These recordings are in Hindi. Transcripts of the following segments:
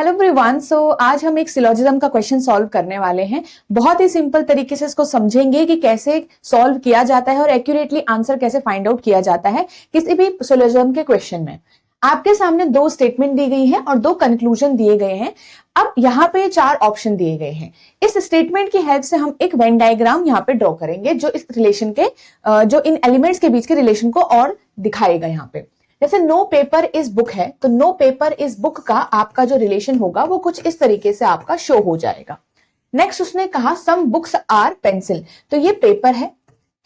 Hello everyone. आज हम एक सिलोजिज्म का क्वेश्चन सॉल्व करने वाले हैं। बहुत ही सिंपल तरीके से इसको समझेंगे कि कैसे सॉल्व किया जाता है और एक्यूरेटली आंसर कैसे फाइंड आउट किया जाता है किसी भी सिलोजिज्म के क्वेश्चन में। आपके सामने दो स्टेटमेंट दी गई हैं और दो कंक्लूजन दिए गए हैं। अब यहाँ पे चार ऑप्शन दिए गए हैं। इस स्टेटमेंट की हेल्प से हम एक वेन डायग्राम यहाँ पे ड्रॉ करेंगे जो इस रिलेशन के जो इन एलिमेंट्स के बीच के रिलेशन को और दिखाएगा। यहाँ पे जैसे नो पेपर इज बुक है तो नो पेपर इज बुक का आपका जो रिलेशन होगा वो कुछ इस तरीके से आपका शो हो जाएगा। नेक्स्ट उसने कहा सम बुक्स आर पेंसिल, तो ये पेपर है,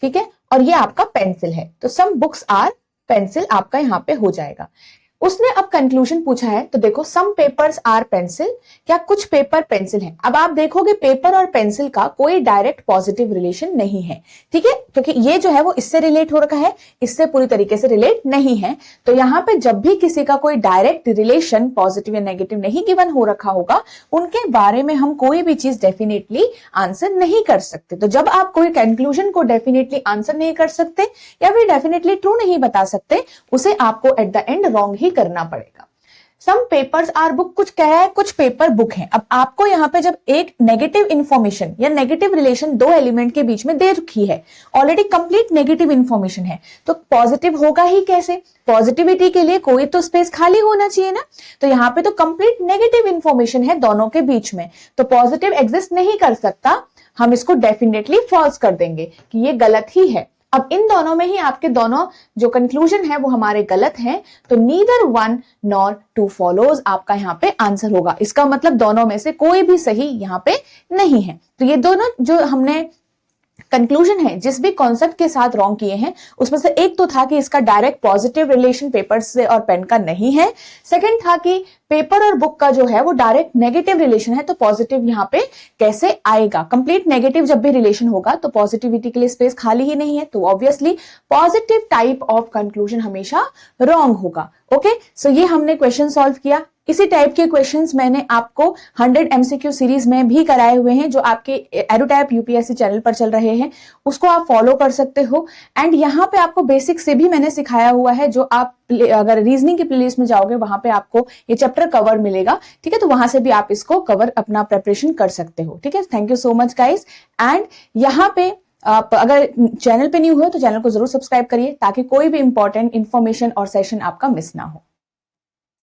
ठीक है, और ये आपका पेंसिल है, तो सम बुक्स आर पेंसिल आपका यहाँ पे हो जाएगा। उसने अब कंक्लूजन पूछा है तो देखो सम पेपर्स आर पेंसिल, क्या कुछ पेपर पेंसिल है। अब आप देखोगे पेपर और पेंसिल का कोई डायरेक्ट पॉजिटिव रिलेशन नहीं है, ठीक है, क्योंकि ये जो है वो इससे रिलेट हो रखा है, इससे पूरी तरीके से रिलेट नहीं है। तो यहाँ पे जब भी किसी का कोई डायरेक्ट रिलेशन पॉजिटिव या नेगेटिव नहीं गिवन हो रखा होगा उनके बारे में हम कोई भी चीज डेफिनेटली आंसर नहीं कर सकते। तो जब आप कोई कंक्लूजन को डेफिनेटली आंसर नहीं कर सकते या फिर डेफिनेटली ट्रू नहीं बता सकते, उसे आपको एट द एंड रॉन्ग ही करना पड़ेगा। सम पेपर्स आर बुक, कुछ कह रहा है कुछ पेपर बुक है। अब आपको यहाँ पे जब एक नेगेटिव इंफॉर्मेशन या नेगेटिव रिलेशन दो एलिमेंट के बीच में दे रखी है, ऑलरेडी कंप्लीट नेगेटिव इंफॉर्मेशन है, तो पॉजिटिव होगा ही कैसे। पॉजिटिविटी के लिए कोई तो स्पेस खाली होना चाहिए ना। तो यहाँ पे तो कंप्लीट नेगेटिव इंफॉर्मेशन है दोनों के बीच में, तो पॉजिटिव एग्जिस्ट नहीं कर सकता। हम इसको डेफिनेटली फॉल्स कर देंगे कि ये गलत ही है। अब इन दोनों में ही आपके दोनों जो कंक्लूजन है वो हमारे गलत हैं, तो neither one nor two follows आपका यहाँ पे आंसर होगा। इसका मतलब दोनों में से कोई भी सही यहाँ पे नहीं है। तो ये दोनों जो हमने कंक्लूजन है जिस भी कॉन्सेप्ट के साथ रॉन्ग किए हैं उसमें से एक तो था कि इसका डायरेक्ट पॉजिटिव रिलेशन पेपर से और पेन का नहीं है। सेकंड था कि पेपर और बुक का जो है वो डायरेक्ट नेगेटिव रिलेशन है, तो पॉजिटिव यहाँ पे कैसे आएगा। कंप्लीट नेगेटिव जब भी रिलेशन होगा तो पॉजिटिविटी के लिए स्पेस खाली ही नहीं है, तो obviously positive type of conclusion हमेशा रॉन्ग होगा। ओके, सो ये हमने क्वेश्चन सॉल्व किया। इसी टाइप के क्वेश्चंस मैंने आपको 100 MCQ सीरीज में भी कराए हुए हैं जो आपके एडुटैप यूपीएससी चैनल पर चल रहे हैं, उसको आप फॉलो कर सकते हो। एंड यहाँ पे आपको बेसिक से भी मैंने सिखाया हुआ है, जो आप अगर रीजनिंग की प्लेलिस्ट में जाओगे वहां पे आपको ये चैप्टर कवर मिलेगा, ठीक है, तो वहां से भी आप इसको कवर अपना प्रिपरेशन कर सकते हो। ठीक है, thank you so much guys. And यहाँ पे आप अगर चैनल पे न्यू हो तो चैनल को जरूर सब्सक्राइब करिए ताकि कोई भी इंपॉर्टेंट इंफॉर्मेशन और सेशन आपका मिस ना हो।